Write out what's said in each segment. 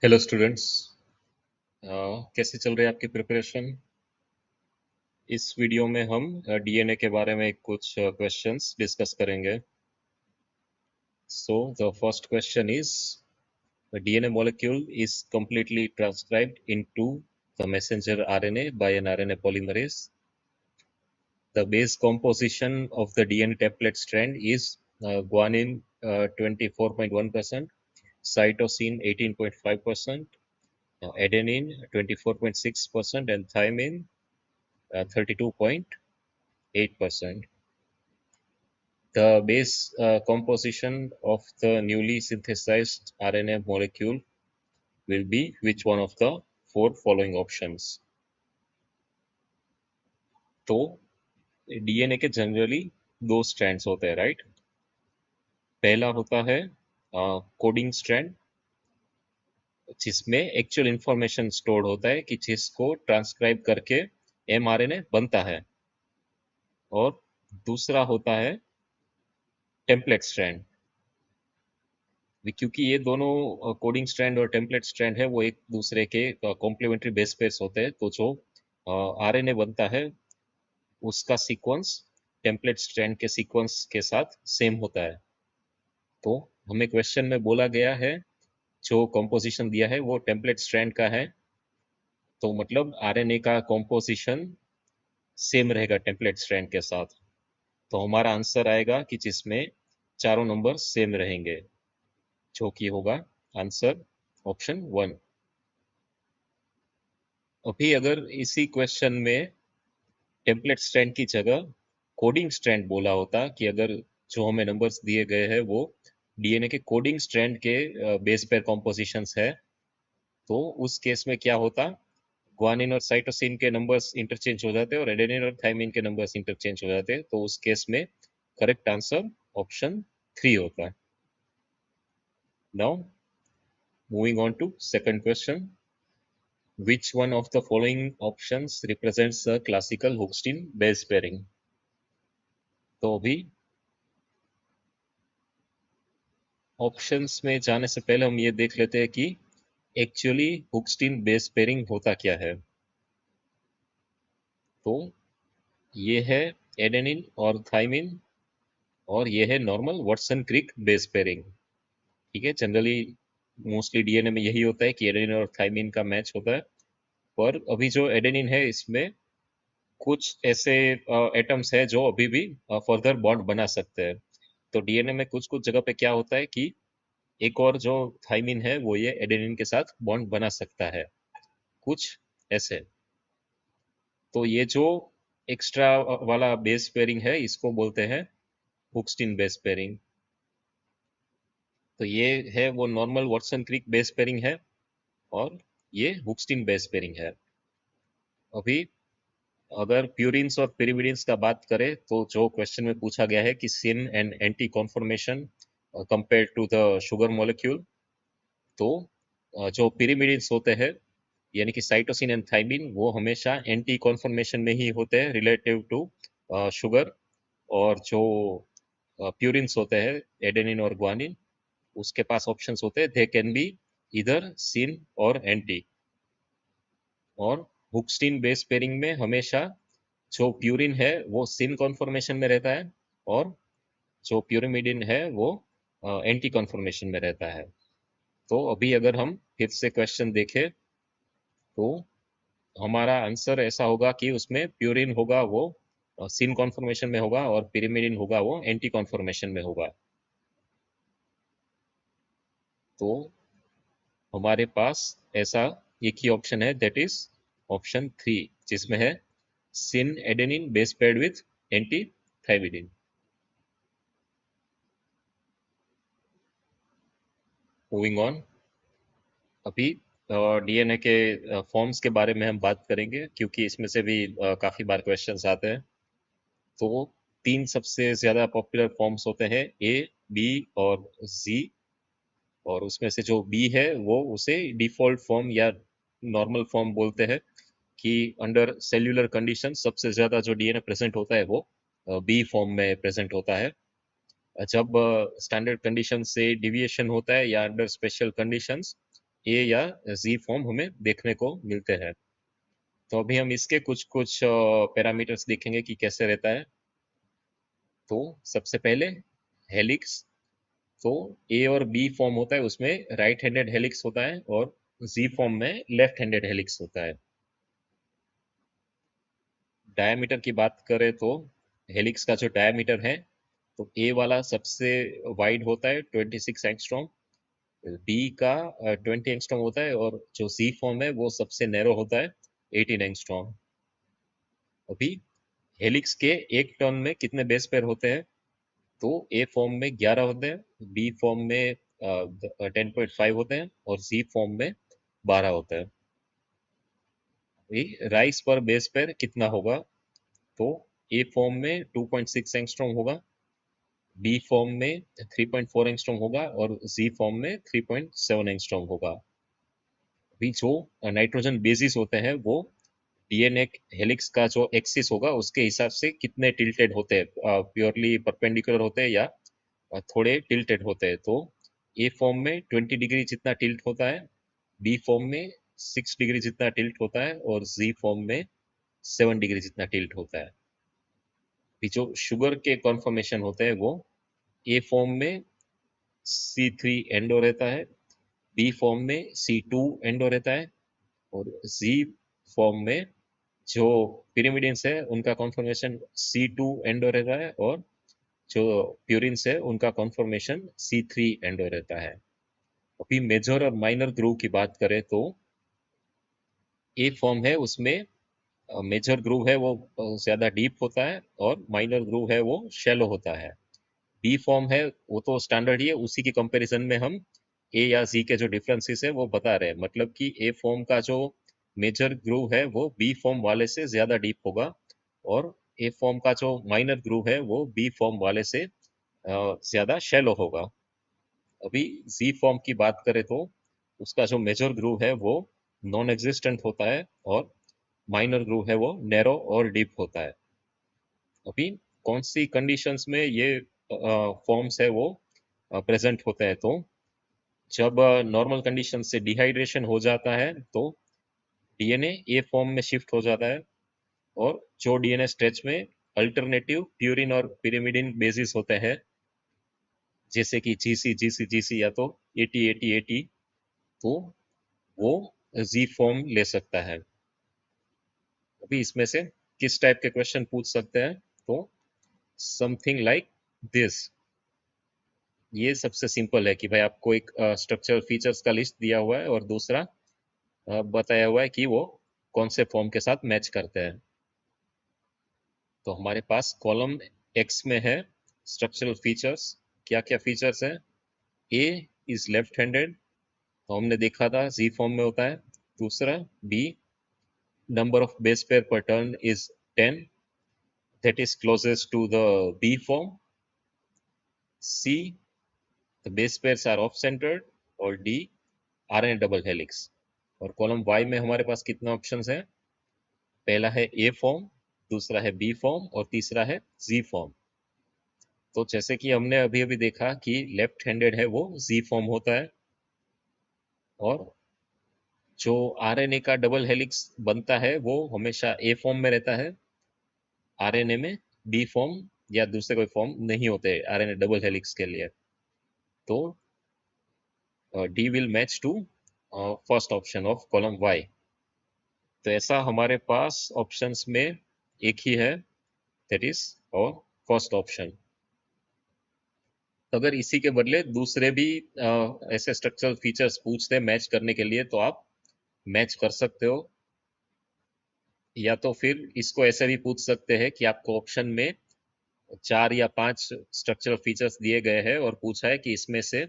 Hello students. कैसे चल रही है आपकी प्रिपरेशन? इस वीडियो में हम डीएनए के बारे में कुछ क्वेश्चंस डिस्कस करेंगे। So the first question is, the DNA molecule is completely transcribed into the messenger RNA by an RNA polymerase. The base composition of the DNA template strand is guanine 24.1%, cytosine 18.5%, adenine 24.6%, and thymine 32.8%. The base composition of the newly synthesized RNA molecule will be which one of the four following options? तो DNA के generally दो strands होते हैं, right? पहला होता है coding strand, जिसमें actual information stored होता है कि जिसको ट्रांसक्राइब करके एमआरएनए बनता है। और दूसरा होता है टेम्पलेट स्ट्रैंड। क्योंकि ये दोनों कोडिंग स्ट्रैंड और टेम्पलेट स्ट्रैंड है, वो एक दूसरे के कॉम्प्लीमेंट्री बेस पेयर्स होते हैं। तो जो आरएनए बनता है उसका सीक्वेंस टेम्पलेट स्ट्रैंड के सीक्वेंस के साथ सेम होता है। तो हमें क्वेश्चन में बोला गया है जो कंपोजिशन दिया है वो टेम्पलेट स्ट्रैंड का है, तो मतलब आरएनए का कंपोजिशन सेम रहेगा टेम्पलेट स्ट्रैंड के साथ। तो हमारा आंसर आएगा कि जिसमें चारों नंबर सेम रहेंगे, जो कि होगा आंसर ऑप्शन 1। अभी अगर इसी क्वेश्चन में टेम्पलेट स्ट्रैंड की जगह कोडिंग स्ट्रैंड बोला होता कि अगर जो हमें नंबर्स दिए गए हैं वो डीएनए के कोडिंग स्ट्रैंड के बेस पेयर कॉम्पोजिशंस है, तो उस केस में क्या होता? ग्वानिन और साइटोसिन के नंबर्स इंटरचेंज हो जाते और एडेनिन और थाइमिन के नंबर्स इंटरचेंज हो जाते। तो उस केस में करेक्ट आंसर ऑप्शन 3 होता है। Now moving on to second question, which one of the following options represents a classical Hookstein base pairing? तो अभी ऑप्शंस में जाने से पहले हम ये देख लेते हैं कि एक्चुअली हुक्सटीन बेस पेयरिंग होता क्या है। तो ये है एडेनिन और थाइमिन, और ये है normal Watson Crick base pairing. ठीक है, जनरली मोस्टली डीएनए में यही होता है कि एडेनिन और थाइमिन का मैच होता है। पर अभी जो एडेनिन है इसमें कुछ ऐसे एटम्स है जो अभी भी फर्दर बॉन्ड बना सकते हैं। तो डीएनए में कुछ कुछ जगह पे क्या होता है कि एक और जो थाइमिन है वो ये एडेनिन के साथ बॉन्ड बना सकता है, कुछ ऐसे। तो ये जो एक्स्ट्रा वाला बेस पेयरिंग है इसको बोलते हैं हुक्सटीन बेस पेयरिंग। तो ये है वो normal Watson Crick base pairing है, और ये हुक्सटीन बेस पेयरिंग है। अभी अगर प्यूरिन्स और पिरिमिडिन्स का बात करें तो जो क्वेश्चन में पूछा गया है कि syn and anti conformation compare to the sugar molecule, तो जो पिरिमिडिन्स होते हैं यानी कि साइटोसिन एंड थाइमिन वो हमेशा एंटी कॉन्फॉर्मेशन में ही होते हैं रिलेटिव टू शुगर। और जो प्यूरिन्स होते हैं एडेनिन और ग्वानिन, उसके पास ऑप्शंस होते हैं, दे कैन बी इधर सिन और एंटी। और हुक्सटीन बेस पेयरिंग में हमेशा जो प्यूरिन है वो सिन कॉन्फॉर्मेशन में रहता है, और जो प्यूरिमिडिन है वो एंटी कॉन्फॉर्मेशन में रहता है। तो अभी अगर हम फिर से क्वेश्चन देखें तो हमारा आंसर ऐसा होगा कि उसमें प्यूरिन होगा वो सिन कॉन्फॉर्मेशन में होगा, और पिरिमिडिन होगा वो एंटी कॉन्फॉर्मेशन में होगा। तो हमारे पास ऐसा एक ही ऑप्शन है, दैट इज ऑप्शन 3, जिसमें है syn adenine base paired with anti thymidine. Moving on, अभी डीएनए के फॉर्म्स के बारे में हम बात करेंगे क्योंकि इसमें से भी काफी बार क्वेश्चंस आते हैं। तो तीन सबसे ज्यादा पॉपुलर फॉर्म्स होते हैं, ए, बी और जी। और उसमें से जो बी है वो उसे डिफॉल्ट फॉर्म या नॉर्मल फॉर्म बोलते हैं, कि अंडर सेल्यूलर कंडीशन सबसे ज्यादा जो डीएनए प्रेजेंट होता है वो बी फॉर्म में प्रेजेंट होता है। जब स्टैंडर्ड कंडीशन से डिविएशन होता है या अंडर स्पेशल कंडीशंस, ए या जी फॉर्म हमें देखने को मिलते हैं। तो अभी हम इसके कुछ कुछ पैरामीटर्स देखेंगे कि कैसे रहता है। तो सबसे पहले हेलिक्स। तो ए और बी फॉर्म होता है, उसमें राइट हैंडेड हेलिक्स होता है, और जी फॉर्म में लेफ्ट हैंडेड हेलिक्स होता है। डायमीटर की बात करें तो हेलिक्स का जो डायमीटर है, तो ए वाला सबसे वाइड होता है 26 एंगस्ट्रॉम, बी का 20 एंगस्ट्रॉम होता है, और जो सी फॉर्म है वो सबसे नैरो होता है 18 एंगस्ट्रॉम। अभी हेलिक्स के एक टर्न में कितने बेस पेयर होते हैं? तो ए फॉर्म में 11 होते हैं, बी फॉर्म में 10.5 होते हैं, और सी फॉर्म में 12 होते हैं। अभी राइस पर बेस पेयर कितना होगा? तो ए फॉर्म में 2.6 एंगस्ट्रॉम होगा, बी फॉर्म में 3.4 एंगस्ट्रॉम होगा, और जी फॉर्म में 3.7 एंगस्ट्रॉम होगा। अभी जो नाइट्रोजन बेसिस होते हैं वो डीएनए हेलिक्स का जो एक्सिस होगा उसके हिसाब से कितने टिल्टेड होते हैं, प्योरली परपेंडिकुलर होते हैं या थोड़े टिल्टेड होते हैं। तो ए फॉर्म में 20 डिग्री जितना टिल्ट होता है, बी फॉर्म में 6 डिग्री जितना टिल्ट होता है, और जी फॉर्म में 7 डिग्री जितना टिल्ट होता है। अभी जो शुगर के कॉन्फर्मेशन होते हैं वो ए फॉर्म में C3 एंडो रहता है, बी फॉर्म में C2 एंडो रहता है, और जी फॉर्म में जो पिरिमिडिन्स है उनका कॉन्फर्मेशन C2 एंडो रहता है, और जो प्यूरिन्स है उनका कॉन्फर्मेशन C3 एंडो रहता है। अभी मेजर और माइनर ग्रूव की बात करें तो ए फॉर्म है उसमें मेजर ग्रूव है वो ज्यादा डीप होता है, और माइनर ग्रूव है वो शैलो होता है। बी फॉर्म है वो तो स्टैंडर्ड ही है, उसी की कंपैरिजन में हम ए या जी के जो डिफरेंसेस है वो बता रहे हैं। मतलब कि ए फॉर्म का जो मेजर ग्रूव है वो बी फॉर्म वाले से ज्यादा डीप होगा, और ए फॉर्म का जो माइनर ग्रूव है वो बी फॉर्म वाले से ज्यादा शैलो होगा। अभी जी फॉर्म की बात करें तो उसका जो मेजर ग्रूव है वो नॉन एग्जिस्टेंट होता है, और माइनर ग्रूव है वो नैरो और डीप होता है। अभी कौन सी कंडीशंस में ये फॉर्म्स है वो प्रेजेंट होते हैं? तो जब नॉर्मल कंडीशन से डिहाइड्रेशन हो जाता है तो डीएनए ए फॉर्म में शिफ्ट हो जाता है, और जो डीएनए स्ट्रेच में अल्टरनेटिव प्यूरिन और पिरिमिडिन बेसिस होते हैं, जैसे कि जीसी जीसी जीसी या तो एटी एटी एटी, तो वो जी फॉर्म ले सकता है। अभी इसमें से किस टाइप के क्वेश्चन पूछ सकते हैं? तो समथिंग लाइक दिस। ये सबसे सिंपल है कि भाई आपको एक स्ट्रक्चरल फीचर्स का लिस्ट दिया हुआ है, और दूसरा बताया हुआ है कि वो कौन से फॉर्म के साथ मैच करते हैं। तो हमारे पास कॉलम एक्स में है स्ट्रक्चरल फीचर्स। क्या क्या फीचर्स है? ए इज लेफ्ट हैंडेड, तो हमने देखा था जी फॉर्म में होता है। दूसरा, B number of base pair per turn is 10, that is closest to the B form. C the base pairs are off centred, और डी आरएनए डबल हेलिक्स। और कॉलम वाई में हमारे पास कितने ऑप्शंस हैं? पहला है ए फॉर्म, दूसरा है बी फॉर्म, और तीसरा है जी फॉर्म। तो जैसे कि हमने अभी अभी देखा कि लेफ्ट हैंडेड है वो जी फॉर्म होता है, और जो आरएनए का डबल हेलिक्स बनता है वो हमेशा ए फॉर्म में रहता है। आरएनए में बी फॉर्म या दूसरे कोई फॉर्म नहीं होते आरएनए डबल हेलिक्स के लिए। तो D will match to first option of column Y. तो ऐसा हमारे पास ऑप्शंस में एक ही है, दैट इज और फर्स्ट ऑप्शन। अगर इसी के बदले दूसरे भी ऐसे स्ट्रक्चरल फीचर्स पूछते हैं मैच करने के लिए, तो आप मैच कर सकते हो। या तो फिर इसको ऐसे भी पूछ सकते हैं कि आपको ऑप्शन में 4 या 5 स्ट्रक्चरल फीचर्स दिए गए हैं, और पूछा है कि इसमें से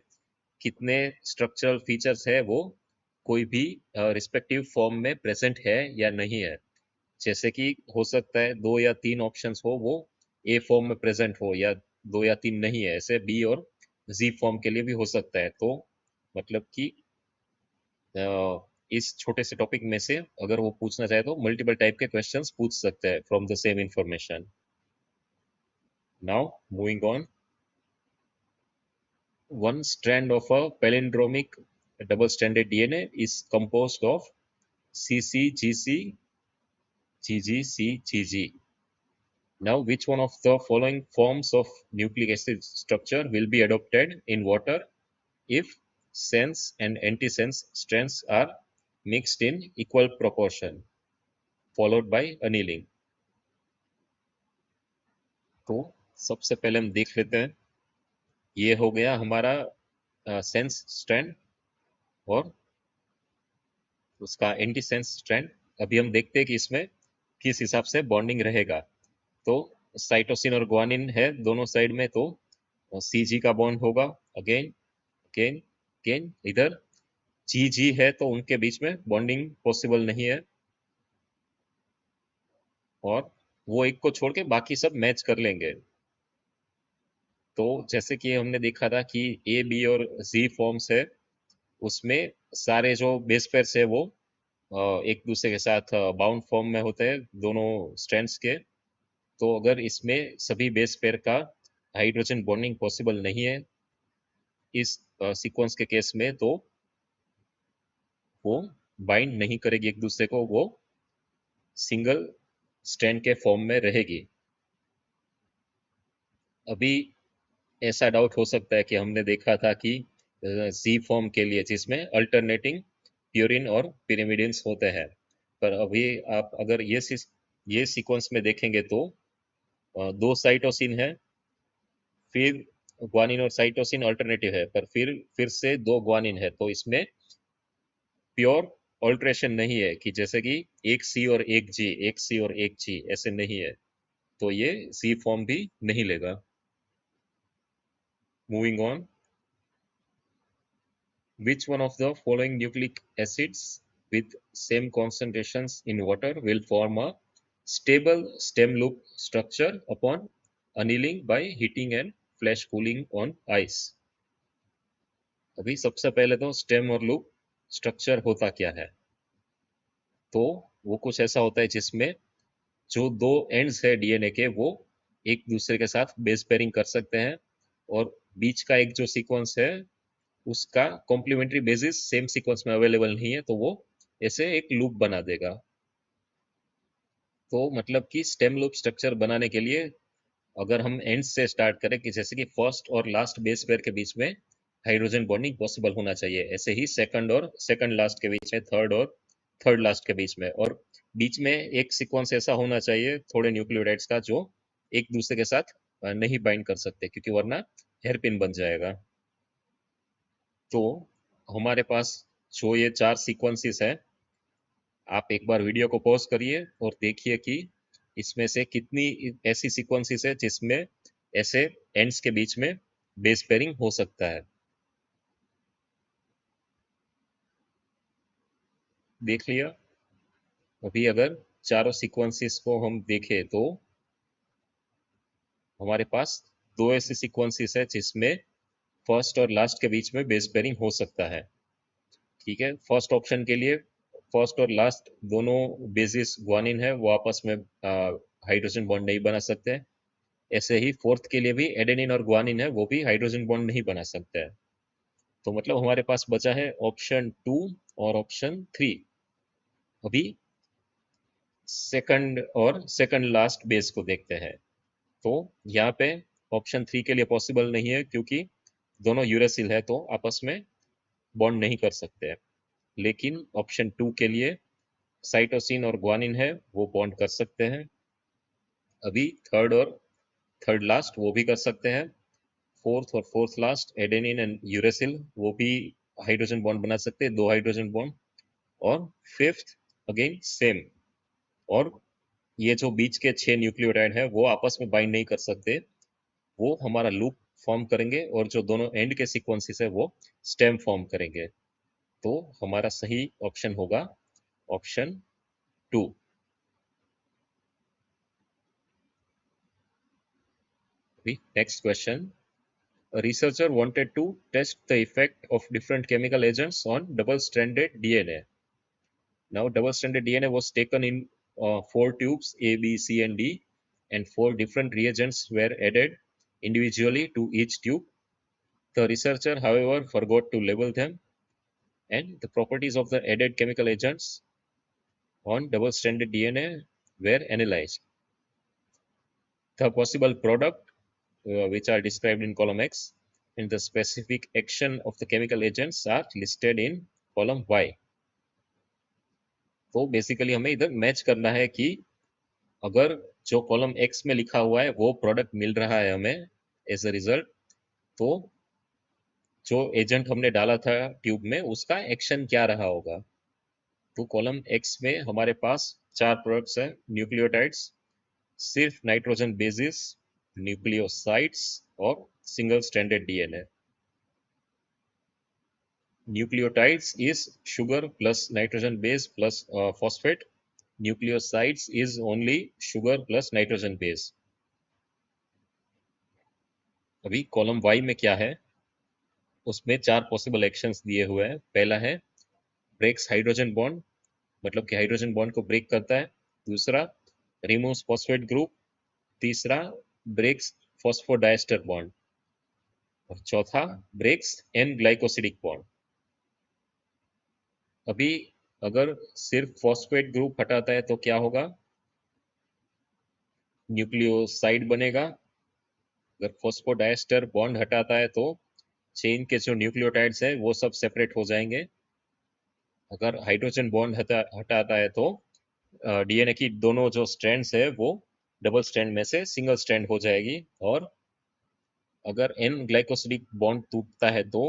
कितने स्ट्रक्चरल फीचर्स है वो कोई भी रिस्पेक्टिव फॉर्म में प्रेजेंट है या नहीं है। जैसे कि हो सकता है 2 या 3 ऑप्शंस हो वो ए फॉर्म में प्रेजेंट हो, या 2 या 3 नहीं है, ऐसे बी और जी फॉर्म के लिए भी हो सकता है। तो मतलब कि इस छोटे से टॉपिक में से अगर वो पूछना चाहे तो मल्टीपल टाइप के क्वेश्चंस पूछ सकते हैं from the same information. Now moving on, one strand of a palindromic double-stranded DNA is composed of CC, GG, GG. Now, which one of the following forms of nucleic acid structure will be adopted in water if sense and antisense strands are mixed in equal proportion, followed by annealing? तो सबसे पहले हम देख लेते हैं, ये हो गया हमारा सेंस स्ट्रैंड और उसका एंटी सेंस स्ट्रैंड। अभी हम देखते हैं कि इसमें किस हिसाब से बॉन्डिंग रहेगा। तो साइटोसिन और ग्वानिन है दोनों साइड में, तो सीजी का बॉन्ड होगा, अगेन अगेन अगेन। इधर जीजी है तो उनके बीच में बॉन्डिंग पॉसिबल नहीं है, और वो एक को छोड़ के बाकी सब मैच कर लेंगे। तो जैसे कि हमने देखा था कि ए बी और जी फॉर्म्स है, उसमें सारे जो बेस पेयर्स है वो एक दूसरे के साथ बाउंड फॉर्म में होते हैं दोनों स्ट्रैंड्स के। तो अगर इसमें सभी बेस पेयर का हाइड्रोजन बॉन्डिंग पॉसिबल नहीं है इस सीक्वेंस के केस में, तो वो बाइंड नहीं करेगी एक दूसरे को, वो सिंगल स्ट्रैंड के फॉर्म में रहेगी। अभी ऐसा डाउट हो सकता है कि हमने देखा था कि सी फॉर्म के लिए जिसमें अल्टरनेटिंग प्यूरिन और पिरिमिडिन्स होते हैं, पर अभी आप अगर ये सीक्वेंस में देखेंगे तो दो साइटोसिन है, फिर ग्वानिन और साइटोसिन अल्टरनेटिव है, पर फिर से दो ग्वानिन है, तो इसमें प्योर ऑल्ट्रेशन नहीं है कि जैसे कि एक सी और एक जी, एक सी और एक जी, ऐसे नहीं है, तो ये सी फॉर्म भी नहीं लेगा। Moving on, which one of the following nucleic acids with same concentrations in water will form a stable stem loop structure upon annealing by heating and flash cooling on ice? अभी सबसे पहले तो stem और loop structure होता क्या है? तो वो कुछ ऐसा होता है जिसमें जो दो एंड्स है डीएनए के वो एक दूसरे के साथ बेस पेयरिंग कर सकते हैं, और बीच का एक जो सीक्वेंस है उसका कॉम्प्लीमेंट्री बेसिस सेम सीक्वेंस में अवेलेबल नहीं है, तो वो ऐसे एक लूप बना देगा। तो मतलब कि स्टेम लूप स्ट्रक्चर बनाने के लिए अगर हम एंड से स्टार्ट करें कि जैसे कि फर्स्ट और लास्ट बेस पेयर के बीच में हाइड्रोजन बॉन्डिंग पॉसिबल होना चाहिए, ऐसे ही सेकंड और सेकंड लास्ट के बीच में, थर्ड और थर्ड लास्ट के बीच में, और बीच में एक सीक्वेंस ऐसा होना चाहिए थोड़े न्यूक्लियोटाइड्स का जो एक दूसरे के साथ नहीं बाइंड कर सकते, क्योंकि वरना हेयरपिन बन जाएगा। तो हमारे पास जो ये चार सीक्वेंसेस है, आप एक बार वीडियो को पॉज करिए और देखिए कि इसमें से कितनी ऐसी सीक्वेंसेस है जिसमें ऐसे एंड्स के बीच में बेस पेयरिंग हो सकता है। देख लिया? अभी अगर चारों सीक्वेंसेस को हम देखें तो हमारे पास दो ऐसे सीक्वेंसेस है जिसमें फर्स्ट और लास्ट के बीच में बेस पेयरिंग हो सकता है। ठीक है, फर्स्ट ऑप्शन के लिए फर्स्ट और लास्ट दोनों बेसिस ग्वानिन है, वो आपस में हाइड्रोजन बॉन्ड नहीं बना सकते। ऐसे ही फोर्थ के लिए भी एडेनिन और ग्वानिन है, वो भी हाइड्रोजन बॉन्ड नहीं बना सकते हैं। तो मतलब हमारे पास बचा है ऑप्शन 2 और ऑप्शन 3। अभी सेकंड और सेकंड लास्ट बेस को देखते हैं। तो यहाँ पे ऑप्शन 3 के लिए पॉसिबल नहीं है, क्योंकि दोनों यूरेसिल है तो आपस में बॉन्ड नहीं कर सकते हैं। लेकिन ऑप्शन 2 के लिए साइटोसिन और ग्वानिन है, वो बॉन्ड कर सकते हैं। अभी थर्ड और थर्ड लास्ट वो भी कर सकते हैं। फोर्थ और fourth last adenine and uracil वो भी हाइड्रोजन बॉन्ड बना सकते हैं, दो हाइड्रोजन बॉन्ड। और फिफ्थ अगेन सेम, और ये जो बीच के 6 न्यूक्लियोटाइड है वो आपस में बाइंड नहीं कर सकते, वो हमारा लूप फॉर्म करेंगे, और जो दोनों एंड के सीक्वेंसेस है वो स्टेम फॉर्म करेंगे। तो हमारा सही ऑप्शन होगा option 2। Next question, a researcher wanted to test the effect of different chemical agents on double-stranded DNA. Now, double-stranded DNA was taken in 4 tubes A, B, C, and D, and 4 different reagents were added individually to each tube. The researcher, however, forgot to label them. and the properties of the added chemical agents on double-stranded DNA were analyzed. The possible product, which are described in column X, and the specific action of the chemical agents are listed in column Y. तो basically हमें इधर match करना है कि अगर जो column x में लिखा हुआ है वो प्रोडक्ट मिल रहा है हमें एज अ रिजल्ट, तो जो एजेंट हमने डाला था ट्यूब में उसका एक्शन क्या रहा होगा। तो कॉलम एक्स में हमारे पास चार प्रोडक्ट्स हैं, न्यूक्लियोटाइड्स, सिर्फ नाइट्रोजन बेसिस, न्यूक्लियोसाइड्स और single stranded DNA. Nucleotides is sugar plus nitrogen base plus phosphate, nucleosides is only sugar plus nitrogen base. अभी कॉलम वाई में क्या है, उसमें चार पॉसिबल एक्शंस दिए हुए हैं। पहला है ब्रेक्स हाइड्रोजन बॉन्ड, मतलब कि हाइड्रोजन बॉन्ड को ब्रेक करता है। दूसरा रिमूव्स फॉस्फेट ग्रुप। तीसरा ब्रेक्स फॉस्फोडाइस्टर बॉन्ड। और चौथा ब्रेक्स एन ग्लाइकोसिडिक बॉन्ड। अभी अगर सिर्फ फॉस्फेट ग्रुप हटाता है तो क्या होगा, न्यूक्लियोसाइड बनेगा। अगर फॉस्फोडाइस्टर बॉन्ड हटाता है तो चेन के जो न्यूक्लियोटाइड्स है वो सब सेपरेट हो जाएंगे। अगर हाइड्रोजन बॉन्ड हटाता है तो डीएनए की दोनों जो स्ट्रैंड्स है वो डबल स्ट्रैंड में से सिंगल स्ट्रैंड हो जाएगी। और अगर एन ग्लाइकोसिडिक बॉन्ड टूटता है तो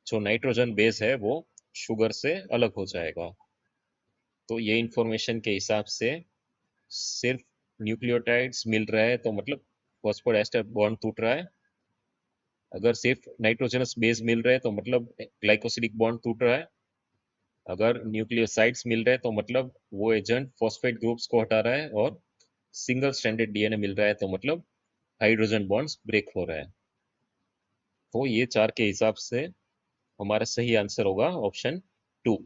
जो नाइट्रोजन बेस है वो शुगर से अलग हो जाएगा। तो ये इंफॉर्मेशन के हिसाब से सिर्फ न्यूक्लियोटाइड्स मिल रहा है तो मतलब फॉस्फोडाइस्टर बॉन्ड टूट रहा है। अगर सिर्फ नाइट्रोजनस बेस मिल रहे हैं तो मतलब ग्लाइकोसिडिक बॉन्ड टूट रहा है। अगर न्यूक्लियोसाइड्स मिल रहे हैं तो मतलब वो एजेंट फॉस्फेट ग्रुप्स को हटा रहा है। और सिंगल स्ट्रैंडेड डीएनए मिल रहा है तो मतलब हाइड्रोजन बॉन्ड्स ब्रेक हो रहा है। तो ये चार के हिसाब से हमारा सही आंसर होगा ऑप्शन 2।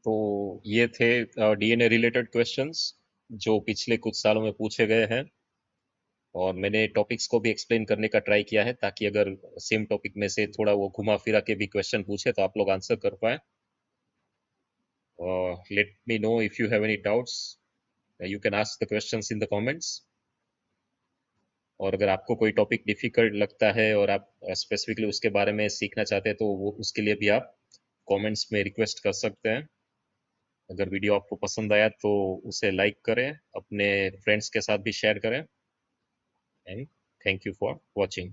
तो ये थे डीएनए रिलेटेड क्वेश्चंस जो पिछले कुछ सालों में पूछे गए हैं। और मैंने टॉपिक्स को भी एक्सप्लेन करने का ट्राई किया है ताकि अगर सेम टॉपिक में से थोड़ा वो घुमा फिरा के भी क्वेश्चन पूछे तो आप लोग आंसर कर पाए। Let me know if you have any doubts, you can ask the questions in the comments. और अगर आपको कोई टॉपिक डिफिकल्ट लगता है और आप स्पेसिफिकली उसके बारे में सीखना चाहते हैं तो वो उसके लिए भी आप कमेंट्स में रिक्वेस्ट कर सकते हैं। अगर वीडियो आपको पसंद आया तो उसे लाइक करें, अपने फ्रेंड्स के साथ भी शेयर करें। And thank you for watching.